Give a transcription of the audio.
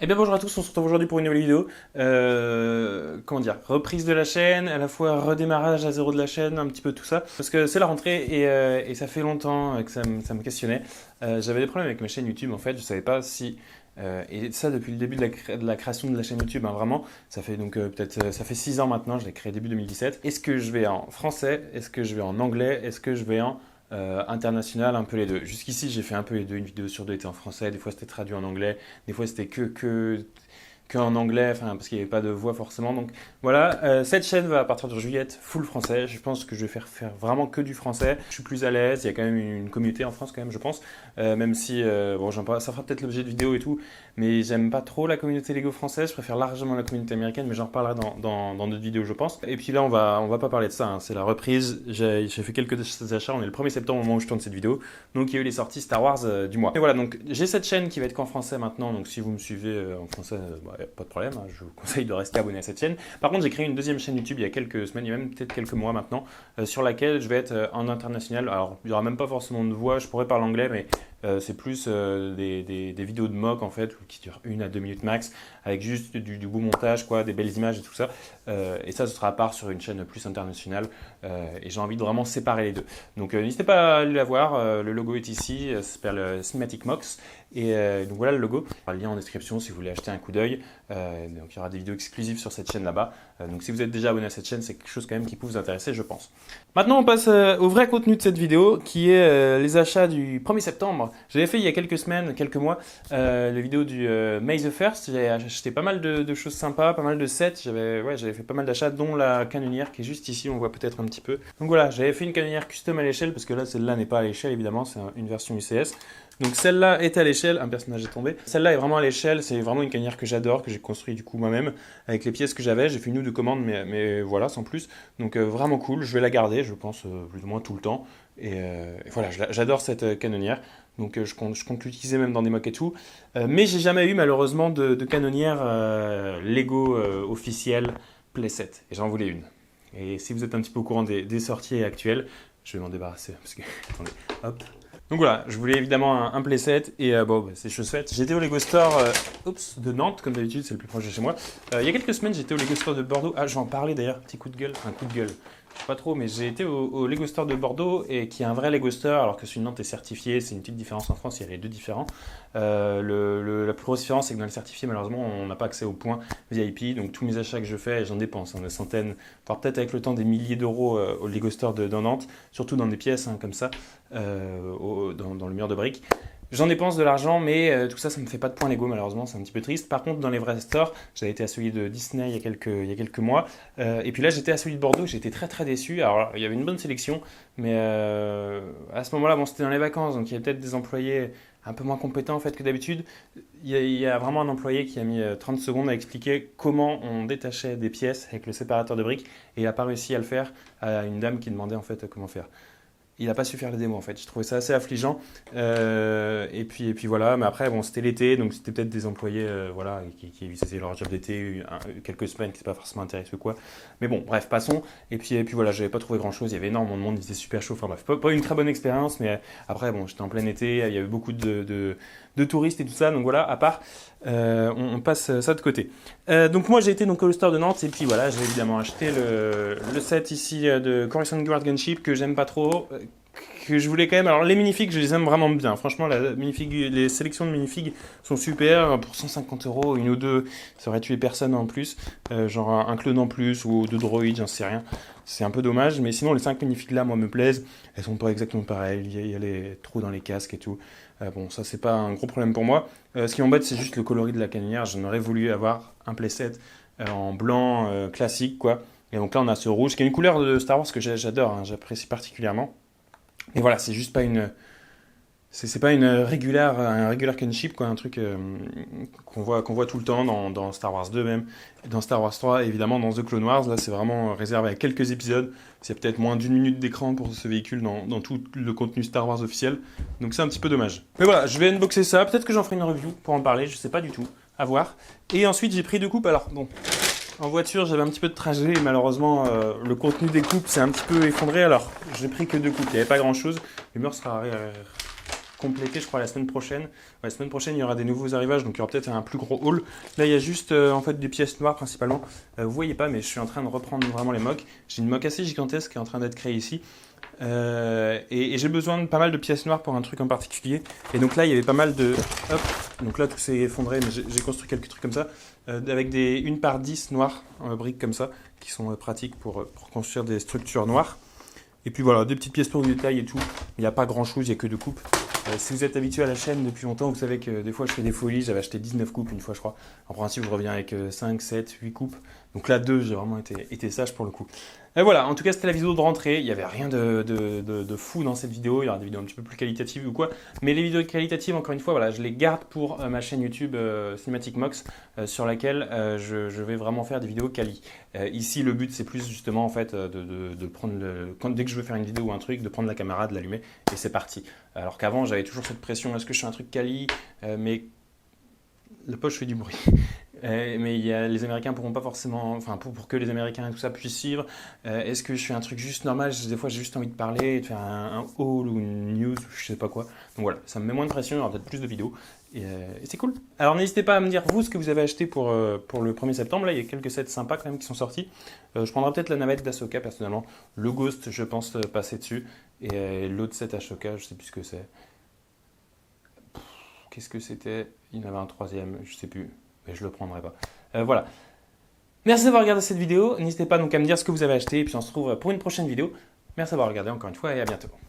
Eh bien bonjour à tous, on se retrouve aujourd'hui pour une nouvelle vidéo. Comment dire, reprise de la chaîne, à la fois redémarrage à zéro de la chaîne, un petit peu tout ça. Parce que c'est la rentrée et ça fait longtemps que ça me questionnait. J'avais des problèmes avec ma chaîne YouTube en fait, je savais pas si... et ça depuis le début de la création de la chaîne YouTube, hein, vraiment. Ça fait donc peut-être ça fait 6 ans maintenant, je l'ai créé début 2017. Est-ce que je vais en français? Est-ce que je vais en anglais? Est-ce que je vais en international, un peu les deux. Jusqu'ici, j'ai fait un peu les deux. Une vidéo sur deux était en français, des fois c'était traduit en anglais, des fois c'était que en anglais, enfin, parce qu'il n'y avait pas de voix forcément. Donc voilà, cette chaîne va à partir de juillet être full français. Je pense que je vais faire vraiment que du français. Je suis plus à l'aise. Il y a quand même une communauté en France, quand même, je pense. Même si, bon, ça fera peut-être l'objet de vidéos et tout, mais j'aime pas trop la communauté Lego française. Je préfère largement la communauté américaine, mais j'en reparlerai dans d'autres vidéos, je pense. Et puis là, on va pas parler de ça, hein. C'est la reprise. J'ai fait quelques achats. On est le 1er septembre au moment où je tourne cette vidéo. Donc il y a eu les sorties Star Wars du mois. Et voilà, donc j'ai cette chaîne qui va être qu'en français maintenant. Donc si vous me suivez en français, bah, pas de problème, hein. Je vous conseille de rester abonné à cette chaîne. Par contre, j'ai créé une deuxième chaîne YouTube il y a quelques semaines, il y a même peut-être quelques mois maintenant, sur laquelle je vais être en international. Alors, il n'y aura même pas forcément de voix, je pourrais parler anglais, mais c'est plus des vidéos de mock en fait, qui durent 1 à 2 minutes max, avec juste du beau montage, quoi, des belles images et tout ça. Et ça, ce sera à part sur une chaîne plus internationale. Et j'ai envie de vraiment séparer les deux. Donc, n'hésitez pas à aller la voir. Le logo est ici, ça s'appelle Cinematic Mox. Et donc voilà le logo. Le lien en description si vous voulez acheter un coup d'œil. Donc il y aura des vidéos exclusives sur cette chaîne là-bas. Donc si vous êtes déjà abonné à cette chaîne, c'est quelque chose quand même qui peut vous intéresser, je pense. Maintenant on passe au vrai contenu de cette vidéo, qui est les achats du 1er septembre. J'avais fait il y a quelques semaines, quelques mois, la vidéo du May the First. J'ai acheté pas mal de choses sympas, pas mal de sets. J'avais fait pas mal d'achats, dont la canonnière qui est juste ici, on voit peut-être un petit peu. Donc voilà, j'avais fait une canonnière custom à l'échelle, parce que là celle-là n'est pas à l'échelle évidemment, c'est une version UCS. Donc celle-là est à l'échelle, un personnage est tombé. Celle-là est vraiment à l'échelle, c'est vraiment une cannière que j'adore, que j'ai construit du coup moi-même, avec les pièces que j'avais. J'ai fait une ou deux commandes, mais voilà, sans plus. Donc vraiment cool, je vais la garder, je pense, plus ou moins tout le temps. Et voilà, j'adore cette canonnière. Donc je compte l'utiliser même dans des mocks et tout. Mais j'ai jamais eu malheureusement de canonnière Lego officielle playset. Et j'en voulais une. Et si vous êtes un petit peu au courant des sorties actuelles, je vais m'en débarrasser. Parce que, attendez, hop. Donc voilà, je voulais évidemment un playset et bon, bah, c'est chose faite. J'étais au Lego Store de Nantes, comme d'habitude, c'est le plus proche de chez moi. Il y a quelques semaines, j'étais au Lego Store de Bordeaux. Ah, je vais en parler d'ailleurs, petit coup de gueule, enfin coup de gueule. Je sais pas trop, mais j'ai été au Lego Store de Bordeaux, et qui est un vrai Lego Store, alors que celui de Nantes est certifié. C'est une petite différence en France, il y a les deux différents. La plus grosse différence, c'est que dans le certifié, malheureusement, on n'a pas accès aux points VIP. Donc tous mes achats que je fais, j'en dépense, hein, des centaines, voire peut-être avec le temps des milliers d'euros au Lego Store de Nantes, surtout dans des pièces hein, comme ça, dans le mur de briques. J'en dépense de l'argent, mais tout ça, ça me fait pas de points Lego, malheureusement, c'est un petit peu triste. Par contre, dans les vrais stores, j'avais été à celui de Disney il y a quelques mois, et puis là, j'étais à celui de Bordeaux, j'étais très très déçu. Alors, il y avait une bonne sélection, mais à ce moment-là, bon, c'était dans les vacances, donc il y avait peut-être des employés un peu moins compétents en fait que d'habitude. Il y a vraiment un employé qui a mis 30 secondes à expliquer comment on détachait des pièces avec le séparateur de briques, et il n'a pas réussi à le faire à une dame qui demandait en fait comment faire. Il n'a pas su faire les démos en fait. Je trouvais ça assez affligeant. Et puis voilà. Mais après, bon, c'était l'été, donc c'était peut-être des employés, voilà, qui faisaient leur job d'été quelques semaines, qui n'étaient pas forcément intéressés ou quoi. Mais bon, bref, passons. Et puis voilà, j'avais pas trouvé grand-chose. Il y avait énormément de monde, il faisait super chaud. Enfin bref, pas une très bonne expérience. Mais après, bon, j'étais en plein été, il y avait beaucoup de touristes et tout ça. Donc voilà, à part, on passe ça de côté. Donc moi, j'ai été donc au store de Nantes, et puis voilà, j'ai évidemment acheté le set ici de Coruscant Guard Gunship, que j'aime pas trop, que je voulais quand même. Alors les minifigs, je les aime vraiment bien. Franchement, les sélections de minifigs sont super. Pour 150 euros, une ou deux, ça aurait tué personne en plus. Genre un clone en plus ou deux droïdes, j'en sais rien. C'est un peu dommage, mais sinon les 5 minifigs là, moi, me plaisent. Elles sont pas exactement pareilles. Il y a les trous dans les casques et tout. Bon, ça c'est pas un gros problème pour moi. Ce qui m'embête, c'est juste le coloris de la canonnière. J'en aurais voulu avoir un playset en blanc classique, quoi. Et donc là, on a ce rouge, qui est une couleur de Star Wars que j'adore, hein, j'apprécie particulièrement. Et voilà, c'est juste pas c'est pas un regular gunship, quoi, un truc qu'on voit tout le temps dans Star Wars 2 même, dans Star Wars 3, et évidemment dans The Clone Wars. Là, c'est vraiment réservé à quelques épisodes. C'est peut-être moins d'une minute d'écran pour ce véhicule dans tout le contenu Star Wars officiel. Donc c'est un petit peu dommage. Mais voilà, je vais unboxer ça. Peut-être que j'en ferai une review pour en parler, je sais pas du tout. À voir. Et ensuite, j'ai pris 2 coupes. Alors, bon, en voiture, j'avais un petit peu de trajet, et malheureusement, le contenu des coupes s'est un petit peu effondré. Alors, j'ai pris que 2 coupes, il n'y avait pas grand-chose. L'humeur sera compléter, je crois, la semaine prochaine. Ouais, la semaine prochaine, il y aura des nouveaux arrivages, donc il y aura peut-être un plus gros haul. Là, il y a juste en fait des pièces noires principalement. Vous voyez pas, mais je suis en train de reprendre vraiment les mocks. J'ai une mock assez gigantesque qui est en train d'être créée ici. Et j'ai besoin de pas mal de pièces noires pour un truc en particulier. Et donc là, il y avait pas mal de... Hop, donc là, tout s'est effondré, mais j'ai construit quelques trucs comme ça, avec des 1 par 10 noires en briques comme ça, qui sont pratiques pour construire des structures noires. Et puis voilà, des petites pièces pour le détail et tout. Il n'y a pas grand chose, il n'y a que 2 coupes. Si vous êtes habitué à la chaîne depuis longtemps, vous savez que des fois je fais des folies. J'avais acheté 19 coupes une fois, je crois. En principe, je reviens avec 5, 7, 8 coupes. Donc là, 2, j'ai vraiment été sage pour le coup. Et voilà, en tout cas, c'était la vidéo de rentrée. Il n'y avait rien de fou dans cette vidéo. Il y aura des vidéos un petit peu plus qualitatives ou quoi. Mais les vidéos qualitatives, encore une fois, voilà, je les garde pour ma chaîne YouTube Cinematic Mox, sur laquelle je vais vraiment faire des vidéos quali. Ici, le but, c'est plus justement en fait de prendre dès que je veux faire une vidéo ou un truc, de prendre la caméra, de l'allumer et c'est parti. Alors qu'avant, j'avais toujours cette pression, est-ce que je fais un truc quali, mais la poche fait du bruit. Mais les Américains pourront pas forcément, enfin pour que les Américains et tout ça puissent suivre. Est-ce que je fais un truc juste normal? Des fois j'ai juste envie de parler, de faire un haul ou une news, je sais pas quoi. Donc voilà, ça me met moins de pression, il y aura peut-être plus de vidéos. Et c'est cool. Alors n'hésitez pas à me dire vous ce que vous avez acheté pour le 1er septembre. Là il y a quelques sets sympas quand même qui sont sortis. Je prendrai peut-être la navette d'Ahsoka personnellement. Le Ghost je pense passer dessus. Et l'autre set Ahsoka, je sais plus ce que c'est. Qu'est-ce que c'était? Il y en avait un troisième, je sais plus. Mais je le prendrai pas. Voilà. Merci d'avoir regardé cette vidéo. N'hésitez pas donc à me dire ce que vous avez acheté. Et puis on se retrouve pour une prochaine vidéo. Merci d'avoir regardé encore une fois et à bientôt.